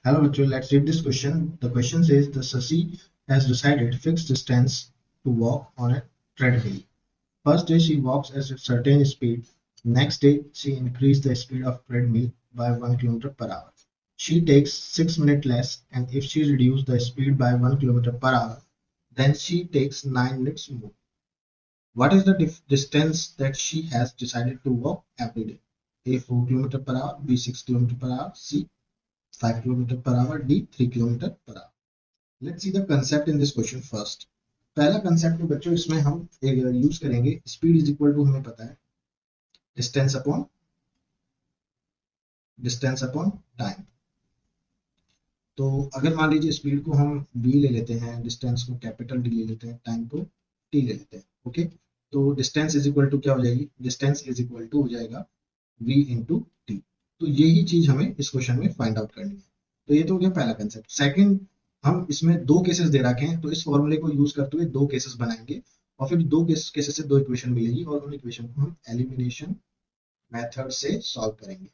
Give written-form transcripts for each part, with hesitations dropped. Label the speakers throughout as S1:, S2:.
S1: Hello, bachcho, let's read this question. The question says the Sasi has decided fixed distance to walk on a treadmill. First day she walks at a certain speed. Next day she increased the speed of treadmill by 1 km per hour. She takes 6 minutes less, and if she reduces the speed by 1 km per hour, then she takes 9 minutes more. What is the distance that she has decided to walk every day? A 4 km per hour, B 6 km per hour, C 5 km per hour, D 3 km per hour. Let's see the concept in this question first. पहला concept तो बच्चों इसमें हम use करेंगे speed is equal to, हमें पता है distance upon time. तो अगर मान लीजिए स्पीड को हम v ले लेते हैं, डिस्टेंस को कैपिटल D ले लेते हैं, टाइम को t ले लेते हैं। ओके, तो डिस्टेंस इज इक्वल टू क्या हो जाएगी? डिस्टेंस इज इक्वल टू हो जाएगा v इंटू टी। तो यही चीज हमें इस क्वेश्चन में फाइंड आउट करनी है। तो ये तो हो गया पहला कंसेप्ट। सेकंड, हम इसमें दो केसेस दे रखे हैं, तो इस फॉर्मूले को यूज करते हुए दो केसेस बनाएंगे और फिर दो केसेस से दो इक्वेशन मिलेगी और उन इक्वेशन को हम एलिमिनेशन मेथड से सॉल्व करेंगे।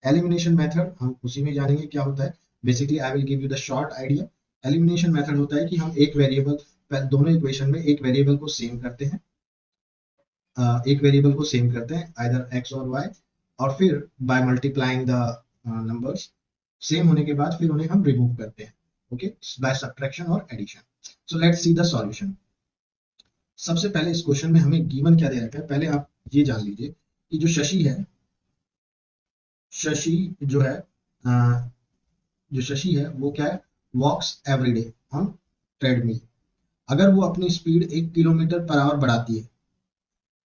S1: एलिमिनेशन मेथड हम उसी में जानेंगे क्या होता है। Basically I will give you the short idea. Elimination method होता है कि हम एक वेरिएबल, दोनों इक्वेशन में एक वेरिएबल को सेम करते हैं, आइदर एक्स और वाई, और फिर by multiplying the numbers same होने के बाद फिर उन्हें हम रिमूव करते हैं, ओके, बाय सब्ट्रैक्शन और addition. So let's see the solution. सबसे पहले इस क्वेश्चन में हमें गिवन क्या दे रखा है, पहले आप ये जान लीजिए कि जो शशि है, वो क्या है? वॉक्स एवरीडे ऑन ट्रेडमिल। अगर वो अपनी स्पीड 1 किलोमीटर पर आवर बढ़ाती है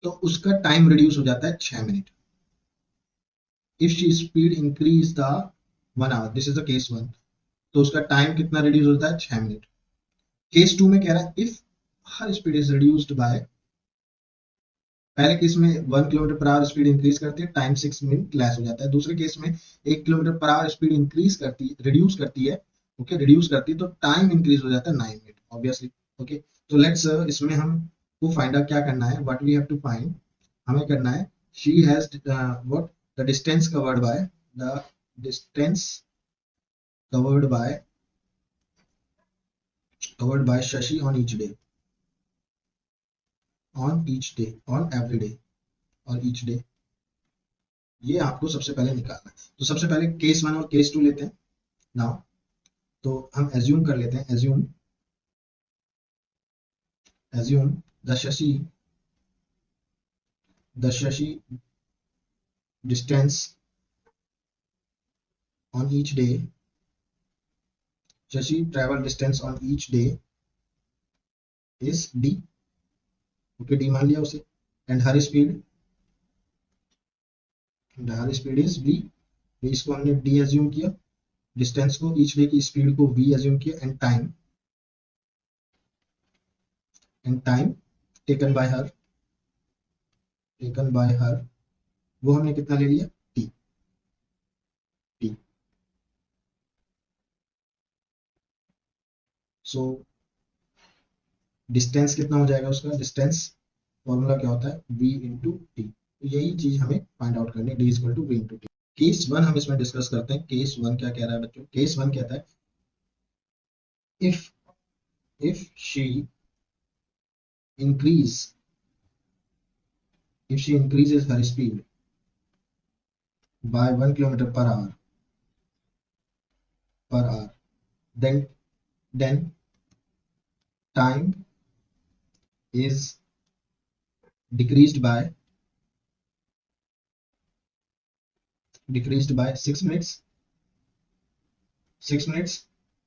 S1: तो उसका टाइम रिड्यूस हो जाता है 6 minute. If she speed increase the 1 hour, this is the case 1, तो उसका टाइम कितना रिड्यूस होता है? 6 मिनट। केस 2 में कह रहा है if her speed is reduced by, पहले केस में 1 kilometre per hour speed increase करती है, टाइम 6 मिनट लेस हो जाता है। दूसरे केस में 1 kilometre per hour speed reduce करती है, तो टाइम इंक्रीज हो जाता है 9 मिनट ऑब्वियसली। ओके, तो लेट्स इसमें हम को फाइंड आउट क्या करना है, what we have to find, हमें करना है she has what the distance covered by Shashi on each day, on every day और ईच डे। ये आपको सबसे पहले निकालना है। तो सबसे पहले केस 1 और केस 2 लेते हैं नाउ। तो हम एज्यूम कर लेते हैं, assume the Shashi distance on each day, Shashi travel distance on each day is d, okay, d मान लिया उसे, and her speed is v, इसको हमने d एज्यूम किया, डिस्टेंस को, ईच डे की स्पीड को v एज्यूम किया, एंड टाइम टेकन बाय हर वो हमने कितना ले लिया? t। सो डिस्टेंस कितना हो जाएगा उसका? डिस्टेंस फॉर्मूला क्या होता है? v into t. तो यही चीज हमें फाइंड आउट करनी है, d equal to v into t. Case 1 हम इसमें डिस्कस करते हैं। केस 1 क्या कह रहा है बच्चों? केस 1 कहता है if she increases her speed by 1 kilometer per hour, then time is decreased by 6 minutes,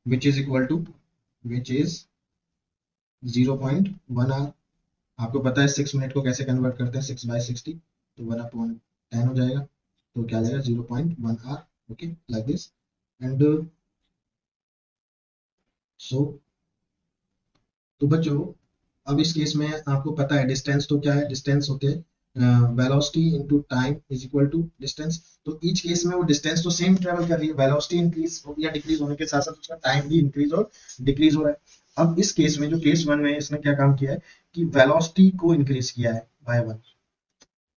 S1: which is 0.1 hour। आपको पता है 6 मिनट को कैसे कन्वर्ट करते हैं? 6 by 60, तो 1/10 हो जाएगा, तो क्या आ जाएगा? 0.1 hour। Okay, like this. And so तो बच्चों अब इस केस में आपको पता है डिस्टेंस तो क्या है? डिस्टेंस होते हैं velocity into time is equal to distance. तो ईच केस में वो डिस्टेंस तो सेम ट्रेवल कर रही है, वेलोसिटी इंक्रीज या डिक्रीज होने के साथ साथ उसका टाइम भी इंक्रीज और डिक्रीज हो रहा है। अब इस केस में, जो केस 1 में इसने क्या काम किया है कि वेलोसिटी को इंक्रीज किया है बाय 1।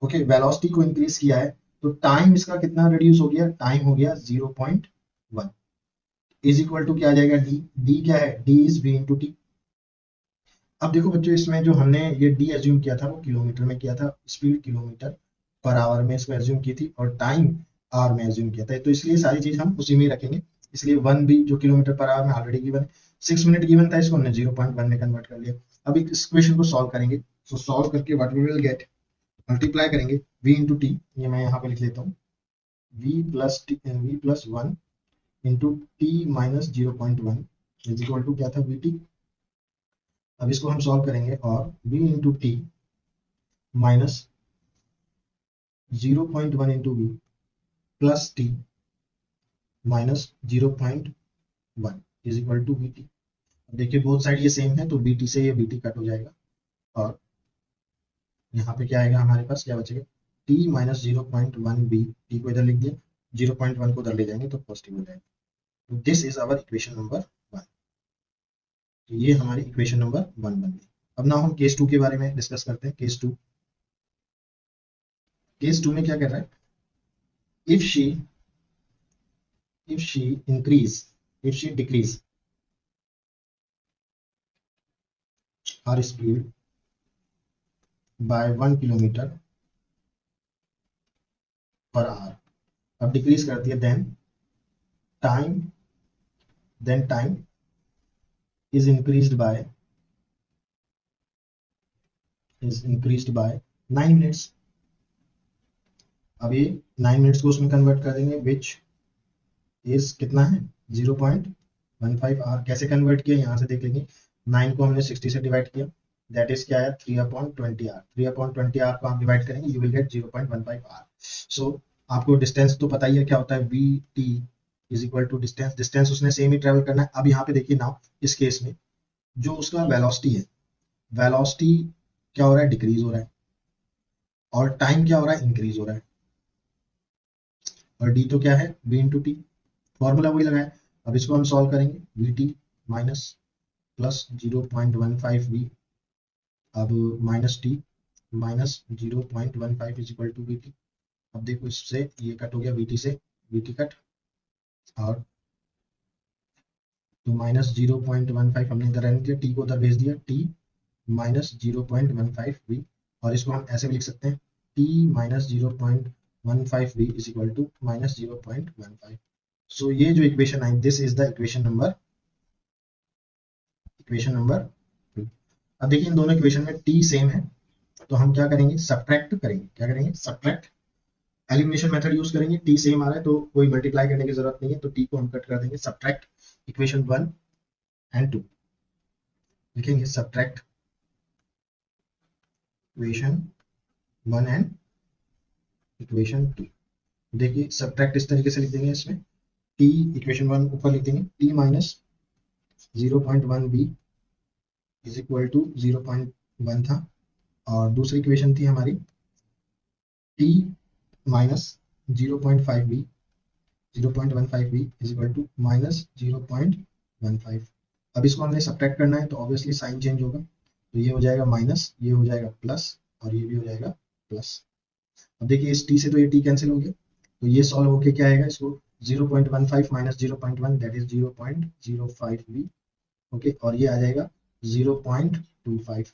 S1: ओके, वेलोसिटी को इंक्रीज किया है तो टाइम इसका कितना रिड्यूस हो गया? टाइम हो गया 0.1। इज इक्वल टू क्या आ जाएगा, डी। डी क्या है, d is v into t. अब देखो बच्चों, इसमें जो हमने ये डी एज्यूम किया था वो किलोमीटर में किया था, स्पीड किलोमीटर पर आवर में इसको एज्यूम की थी, और टाइम आवर में एज्यूम किया था, तो इसलिए सारी चीज हम उसी में ही रखेंगे। इसलिए वन भी जो किलोमीटर पर आवर में ऑलरेडी गिवन है, 6 मिनट गिवन था, इसको हमने 0.1 में कन्वर्ट कर लिया। अब इस इक्वेशन को सॉल्व करेंगे, तो सॉल्व करके what we will get, multiply करेंगे v इंटू टी, ये मैं यहाँ पे लिख लेता हूँ, v plus 1 into t minus 0.1 is equal to क्या था, वी टी। अब इसको हम सॉल्व करेंगे, और v into t minus 0.1 into v plus t minus 0.1 is equal to we t. देखिए बोथ साइड ये सेम है, तो बी टी से ये बी टी कट हो जाएगा, और यहाँ पे क्या आएगा हमारे पास, क्या बचेगा, टी माइनस 0.1 बी, टी को इधर लिख दिया, 0.1 को उधर ले जाएंगे तो पॉजिटिव हो जाएगा। तो this is our equation number 1। तो ये हमारी इक्वेशन नंबर 1 बन गई। अब ना हम केस 2 के बारे में डिस्कस करते हैं। केस 2, केस 2 में क्या कर रहा है, if she decrease her speed by 1 kilometre per hour, अब डिक्रीज करती है, then time is increased by 9 minutes। अब ये 9 मिनट्स को उसमें कन्वर्ट कर देंगे, विच इज कितना है, 0.15 आवर। कैसे कन्वर्ट किया, यहाँ से देख लेंगे, 9 को हमने 60 से डिवाइड किया, दैट इज क्या है, 3/20 आवर। 3/20 आवर को आप डिवाइड करेंगे, you will get 0.15 hour. So आपको डिस्टेंस तो पता ही है क्या होता है, v t is equal to distance, distance उसने सेम ही ट्रेवल करना है। अब यहाँ पे देखिए नाउ, इस केस में जो उसका वेलोसिटी है, वेलोसिटी क्या हो रहा है, डिक्रीज हो रहा है, और टाइम क्या हो रहा है, इंक्रीज हो रहा है, और डी तो क्या है, v इंटू टी, फॉर्मूला वही लगाए। अब इसको हम सॉल्व करेंगे, V T minus plus 0.15 V, अब minus T minus 0.15 is equal to we T. अब देखो इससे ये कट हो गया, वी टी से वी टी कट, और तो माइनस 0.15 हमने इधर रहने दिया, टी को उधर भेज दिया, टी माइनस 0.15 वी, और इसको हम ऐसे भी लिख सकते हैं, t minus 0.15 v is equal to minus 0.15। So ये जो इक्वेशन आई, this is the equation number 2। अब देखिए इन दोनों इक्वेशन में टी सेम है, तो हम क्या करेंगे, सब्ट्रैक्ट करेंगे। क्या करेंगे, सब्ट्रैक्ट, एलिमिनेशन मेथड यूज करेंगे। टी सेम आ रहा है तो कोई मल्टीप्लाई करने की जरूरत नहीं है, तो टी को हम कट कर देंगे। सब्ट्रैक्ट इक्वेशन 1 एंड 2, लिखेंगे सब्ट्रैक्ट इक्वेशन 1 एंड इक्वेशन 2। देखिए सब्ट्रैक्ट इस तरीके से लिख देंगे, इसमें टी इक्वेशन 1 ऊपर लिख देंगे, t minus 0.1 v is equal to 0.1 था, और दूसरी इक्वेशन थी हमारी t minus 0.5 v 0.15 v is equal to minus 0.15। अब इसको हमने सब्ट्रैक्ट करना है, तो ऑब्वियसली साइन चेंज होगा, तो ये हो जाएगा माइनस, ये हो जाएगा प्लस, और ये भी हो जाएगा प्लस। अब देखिए इस टी से तो ये टी कैंसिल हो गया, तो ये सॉल्व होके क्या आएगा, इसको 0.15 minus 0.1 that is 0.05 v, okay, और ये आ जाएगा 0.25।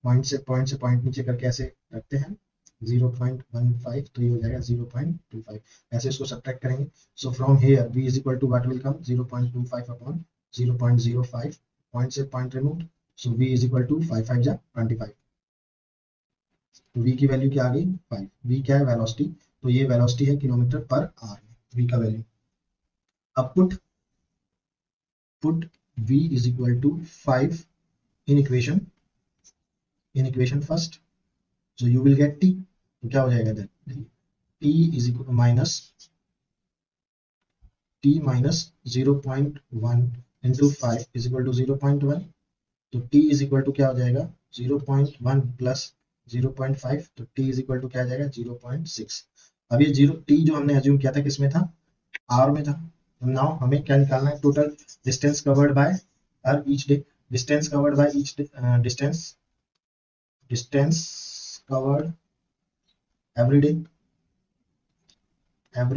S1: पॉइंट से पॉइंट नीचे करके ऐसे रखते हैं 0.15, तो ये हो जाएगा 0.25। ऐसे इसको सब्ट्रैक्ट करेंगे, so from here v is equal to what will come, 0.25 upon 0.05, point से point remove, so v is equal to 5 5 जा 25, तो v की वैल्यू क्या आ गई, 5। v क्या है, वेलोसिटी, तो ये वेलोसिटी है किलोमीटर पर आवर में, v का वैल्यू। अब put v is equal to 5 in equation first, so you will get t, तो क्या हो जाएगा इधर, t is equal minus 0.1 into 5 is equal to 0.1, तो t इज इक्वल टू क्या हो जाएगा, 0.1 प्लस 0.5, तो t इज इक्वल टू क्या आ जाएगा, 0.6। अब ये t जो हमने एज्यूम किया था किसमें था, r में था। नाउ हमें क्या निकालना है, total distance covered by each day, distance covered by each day, distance covered every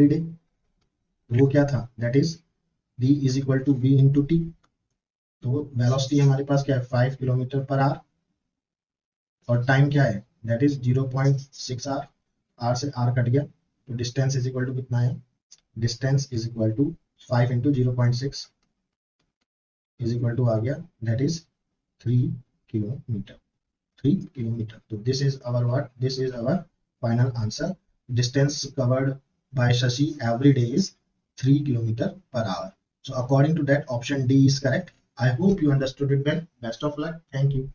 S1: day, वो क्या था, that is d is equal to v into t. तो वेलोसिटी हमारे पास क्या है 5 किलोमीटर पर आवर और टाइम क्या है दैट इज 0.6 आर। आर से आर कट गया तो डिस्टेंस इज इक्वल टू कितना है, distance is equal to 5 into 0.6 is equal to आ गया दैट इज 3 किलोमीटर। 3 किलोमीटर। तो this is our what, this is our final answer. Distance covered by Shashi every day is 3 kilometer per hour. So according to that, option D is correct. I hope you understood it well. Best of luck. Thank you.